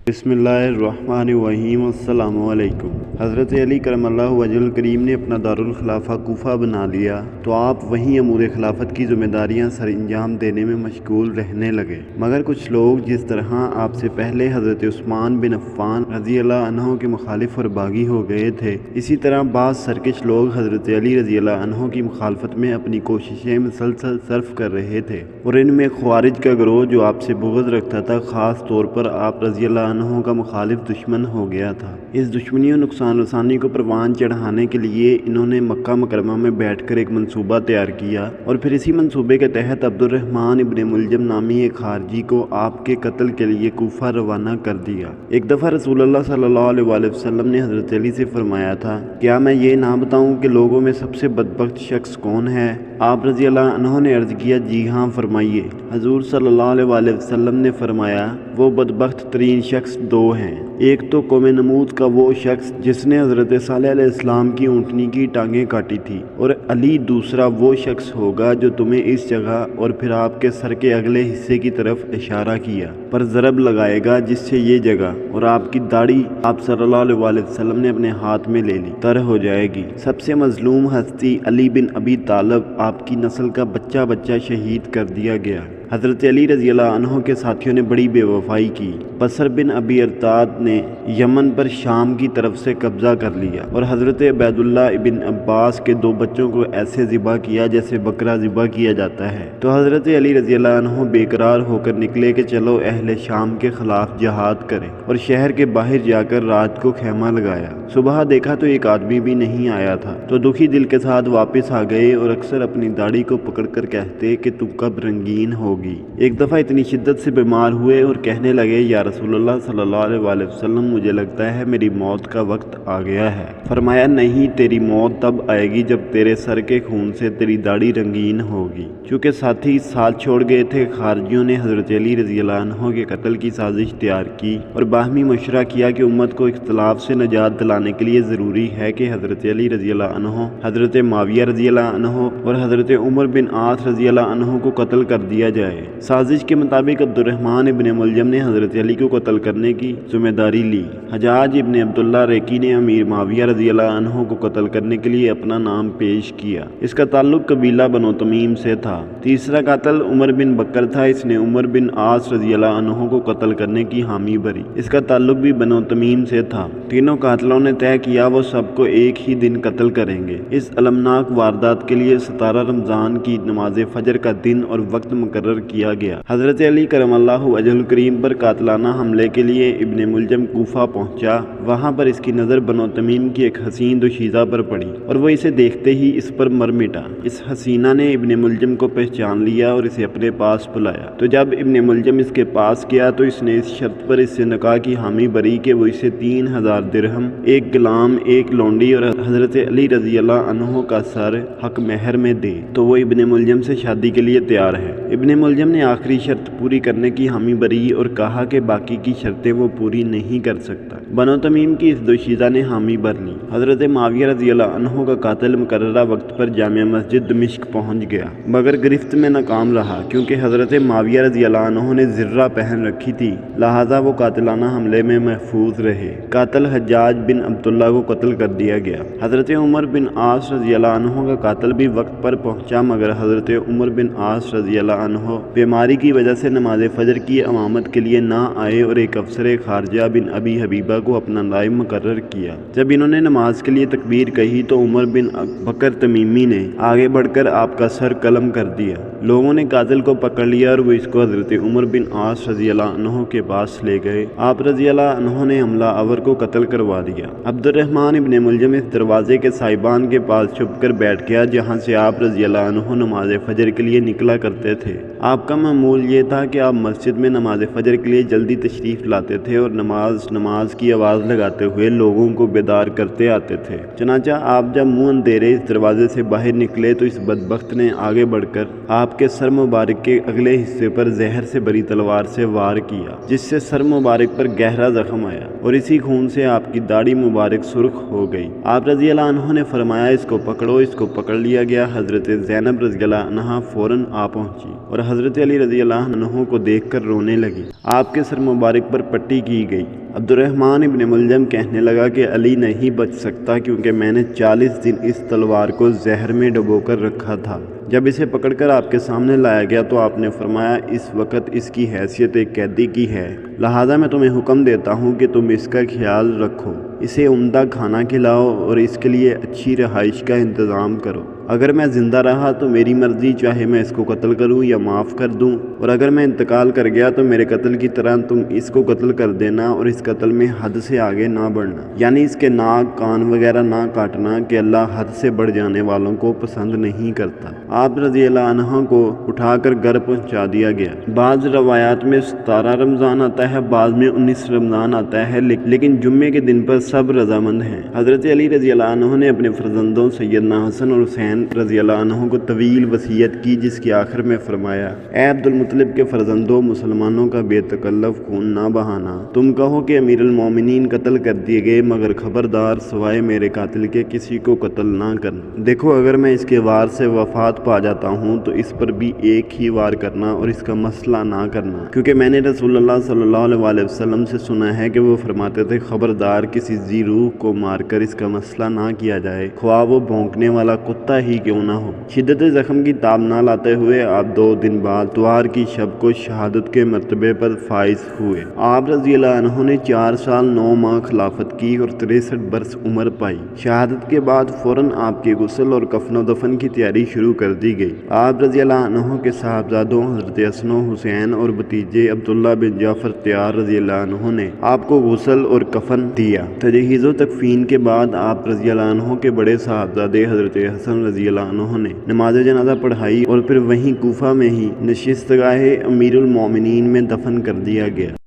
बिस्मिल्लाहिर्रहमानिर्रहीम। अस्सलामु अलैकुम। हज़रत अली करमल्लाहु वजहुल करीम ने अपना दारुल खिलाफा कूफा बना लिया तो आप वहीं अमूर खिलाफत की जिम्मेदारियां सर अंजाम देने में मशगूल रहने लगे। मगर कुछ लोग जिस तरह आपसे पहले हज़रत उस्मान बिन अफ़्फ़ान रज़ी अल्लाह अन्हु के मुखालिफ और बागी हो गए थे, इसी तरह बाज़ सरकश लोग हज़रत अली रज़ी अल्लाह अन्हु की मुखालफत में अपनी कोशिशें मुसलसल सर्फ कर रहे थे। और इनमें ख्वारिज का गिरोह जो आपसे बुग़्ज़ रखता था, ख़ास तौर पर आप रज़ी अल्लाह अन्हु का मुखालिफ दुश्मन हो गया था। इस दुश्मनी और नुकसान रसानी को परवान चढ़ाने के लिए इन्होंने मक्का मुकरमा में बैठकर एक मंसूबा तैयार किया और फिर इसी मंसूबे के तहत अब्दुर्रहमान इब्ने मुलजम नामी एक खारजी को आपके कत्ल के लिए कूफा रवाना कर दिया। एक दफ़ा रसूलुल्लाह सल्लल्लाहु अलैहि वसल्लम ने हज़रत अली से फरमाया था, क्या मैं ये ना बताऊँ कि लोगों में सबसे बदबख्त शख्स कौन है? आप रज़ी अल्लाह अन्हु ने अर्ज़ किया, जी हाँ फरमाइए। हजूर सल्लल्लाहु अलैहि वसल्लम ने फरमाया, वो बदबख्त तरीन शख्स दो हैं। एक तो कौम नमूद का वो शख्स जिसने हज़रत सालेह अलैहिस्सलाम की ऊँटनी की टांगें काटी थी, और अली दूसरा वो शख्स होगा जो तुम्हें इस जगह और फिर आपके सर के अगले हिस्से की तरफ इशारा किया पर ज़रब लगाएगा, जिससे ये जगह और आपकी दाढ़ी आप सल्लल्लाहु अलैहि वसल्लम ने अपने हाथ में ले ली तर हो जाएगी। सबसे मजलूम हस्ती अली बिन अबी तालिब, आपकी नस्ल का बच्चा बच्चा शहीद कर दिया गया। हज़रत अली रज़ी अल्लाह अन्हु के साथियों ने बड़ी बेवफाई की। बसर बिन अबी अरताद ने यमन पर शाम की तरफ से कब्ज़ा कर लिया और हज़रत उबैदुल्लाह इब्न अब्बास के दो बच्चों को ऐसे ज़िबा किया जैसे बकरा ज़िबा किया जाता है। तो हज़रत अली रज़ी अल्लाह अन्हु बेकरार होकर निकले कि चलो अहले शाम के ख़िलाफ़ जहाद करें, और शहर के बाहर जाकर रात को खेमा लगाया। सुबह देखा तो एक आदमी भी नहीं आया था, तो दुखी दिल के साथ वापस आ गए और अक्सर अपनी दाढ़ी को पकड़कर कहते कि तुम कब रंगीन होगी। एक दफ़ा इतनी शिद्दत से बीमार हुए और कहने लगे, या रसूलुल्लाह सल्लल्लाहु अलैहि वसल्लम, मुझे लगता है मेरी मौत का वक्त आ गया है। फरमाया, नहीं, तेरी मौत तब आएगी जब तेरे सर के खून से तेरी दाढ़ी रंगीन होगी। चूँकि साथी साथ छोड़ गए थे, खारजियों ने हज़रत अली रज़ी अल्लाह अन्हु के कत्ल की साजिश तैयार की और बाहमी मशवरा किया कि उम्मत को इख्तलाफ से निजात दिलाने के लिए ज़रूरी है कि हज़रत अली रज़ी अल्लाह अन्हु, हज़रत माविया रज़ी अल्लाह अन्हु और हज़रत उमर बिन आस रज़ी अल्लाह अन्हु को कत्ल कर दिया जाए। साजिश के मुताबिक अब्दुर्रहमान इब्ने मुलजम ने हज़रत अली को कत्ल करने की जिम्मेदारी ली। हजाज इब्ने अब्दुल्ला रेकी ने अमीर माविया रज़ी अल्लाह अन्हु को कत्ल करने के लिए अपना नाम पेश किया। इसका ताल्लुक कबीला बनो तमीम से था। तीसरा कातल उमर बिन बकर था। इसने उमर बिन आस रज़ी अल्लाह अन्हु को कत्ल करने की हामी भरी। इसका ताल्लुक भी बनो तमीम से था। तीनों कातलों ने तय किया वो सबको एक ही दिन कत्ल करेंगे। इस अलमनाक वारदात के लिए 17 रमज़ान की नमाज फजर का दिन और वक्त मुकर्रर किया गया। हज़रत अली करमल्लाहु वजहुल करीम पर कातलाना हमले के लिए इब्ने मुलजम कूफा पहुंचा। वहां पर इसकी नज़र बनो तमीम की एक हसीन दोशीज़ा पर पड़ी और वो इसे देखते ही इस पर मर मिटा। इस हसीना ने इब्ने मुलजम को पहचान लिया और इसे अपने पास बुलाया। तो जब इब्ने मुलजम इसके पास गया तो इसने इस शर्त पर इससे निकाह की हामी भरी कि वो इसे 3000 दिरहम, एक गुलाम, एक लौंडी और हज़रत अली रज़ी अल्लाह अन्हु का सर हक महर में दे। तो वो इब्ने मुलजम से शादी के लिए तैयार है। इब्ने मुलजम ने आखिरी शर्त पूरी करने की हामी भरी और कहा कि बाकी की शर्तें वो पूरी नहीं कर सकता। बनो तमीम की इस दोशीज़ा ने हामी भर ली। हज़रत माविया रज़ी अल्लाह अन्हु का कातिल मुकर्ररा वक्त पर जामिया मस्जिद दमिश्क पहुंच गया, मगर गिरफ्त में नाकाम रहा क्योंकि हज़रत माविया रज़ी अल्लाह अन्हु ने ज़िर्रा पहन रखी थी, लिहाजा वो कातिलाना हमले में महफूज रहे। कातिल हज्जाज बिन अब्दुल्ला को कत्ल कर दिया गया। हज़रत उमर बिन आस रज़ी अल्लाह अन्हु का कातिल भी वक्त पर पहुंचा, मगर हज़रत उमर बिन आस रज़ी अल्लाह अन्हु बीमारी की वजह से नमाज फजर की अमामत के लिए ना आए और एक अफसर खारजा बिन अबी हबीबा को अपना नाइब मुकर्रर किया। जब इन्होंने नमाज के लिए तकबीर कही तो उमर बिन बकर तमीमी ने आगे बढ़कर आपका सर कलम कर दिया। लोगों ने कातिल को पकड़ लिया और वो इसको हज़रत उमर बिन आस रज़ी अल्लाह अन्हु के पास ले गए। आप रज़ी अल्लाह अन्हु ने हमला आवर को कत्ल करवा दिया। अब्दुर्रहमान इब्ने मुलजम इस दरवाजे के साहिबान के पास छुप कर बैठ गया जहाँ से आप रज़ी अल्लाह अन्हु नमाज फजर के लिए निकला करते थे। आपका मामूल ये था कि आप मस्जिद में नमाज फजर के लिए जल्दी तशरीफ़ लाते थे और नमाज की आवाज़ लगाते हुए लोगों को बेदार करते आते थे। चनाचा आप जब मुंह अंधेरे इस दरवाजे से बाहर निकले तो इस बदबख्त ने आगे बढ़कर आपके सर मुबारक के अगले हिस्से पर जहर से भरी तलवार से वार किया, जिससे सर मुबारक पर गहरा जख्म आया और इसी खून से आपकी दाढ़ी मुबारक सुर्ख हो गई। आप रज़ी अल्लाह अन्हु ने फरमाया, इसको पकड़ो। इसको पकड़ लिया गया। हज़रत ज़ैनब रज़ी अल्लाह अन्हा फ़ौरन आ पहुँची और حضرت علی رضی اللہ عنہ کو دیکھ کر رونے لگی۔ آپ کے سر مبارک پر پٹی کی گئی۔ عبد الرحمن ابن ملجم کہنے لگا کہ علی نہیں بچ سکتا کیونکہ میں نے 40 دن اس تلوار کو زہر میں ڈبو کر رکھا تھا۔ جب اسے پکڑ کر آپ کے سامنے لایا گیا تو آپ نے فرمایا اس وقت اس کی حیثیت ایک قیدی کی ہے، لہٰذا میں تمہیں حکم دیتا ہوں کہ تم اس کا خیال رکھو، اسے عمدہ کھانا کھلاؤ اور اس کے لیے اچھی رہائش کا انتظام کرو۔ اگر میں زندہ رہا تو میری مرضی، چاہے میں اس کو قتل کروں یا معاف کر دوں، اور اگر میں انتقال کر گیا تو میرے قتل کی طرح تم اس کو قتل کر دینا اور اس قتل میں حد سے آگے نہ بڑھنا، یعنی اس کے ناک کان وغیرہ نہ کاٹنا کہ اللہ حد سے بڑھ جانے والوں کو پسند نہیں کرتا۔ آپ رضی اللہ عنہ کو اٹھا کر گھر پہنچا دیا گیا۔ بعض روایات میں 17 رمضان آتا ہے، بعض میں 19 رمضان آتا ہے، لیکن جمعے کے دن پر سب رضامند ہیں۔ حضرت علی رضی اللہ عنہ نے اپنے فرزندوں سیدنا حسن اور حسین رضی اللہ عنہ کو طویل وصیت کی، جس کی آخر میں فرمایا: اے عبد المطلب کے فرزندوں، مسلمانوں کا بے تکلف خون نہ بہانا۔ تم کہو کہ امیر المومنین قتل کر دیے گئے، مگر خبردار سوائے میرے قاتل کے کسی کو قتل نہ کرنا۔ دیکھو اگر میں اس کے وار سے وفات پا جاتا ہوں تو اس پر بھی ایک ہی وار کرنا اور اس کا مسئلہ نہ کرنا، کیونکہ میں نے رسول اللہ صلی اللہ علیہ وسلم سے سنا ہے کہ وہ فرماتے تھے خبردار کسی ذی روح کو مار کر اس کا مسئلہ نہ کیا جائے، خواہ وہ بھونکنے والا کتا ہی کیوں نہ ہو۔ شدت زخم کی تاب نہ لاتے ہوئے آپ 2 دن بعد اتوار کی شب کو شہادت کے مرتبے پر فائز ہوئے۔ آپ رضی اللہ عنہ نے 4 سال 9 ماہ خلافت کی اور 63 برس عمر پائی۔ شہادت کے بعد فوراً آپ کے غسل اور کفن و دفن کی تیاری شروع کر دی گئی۔ آپ رضی اللہ عنہ کے صاحبزادوں حضرت حسن و حسین اور بھتیجے عبداللہ بن جعفر طیار رضی اللہ عنہ نے آپ کو غسل اور کفن دیا۔ تجہیز و تکفین کے بعد آپ رضی اللہ عنہ کے بڑے صاحبزادے حضرت حسن رضی اللہ عنہ نے نماز جنازہ پڑھائی اور پھر وہیں کوفہ میں ہی نشستگاہ امیر المومنین میں دفن کر دیا گیا۔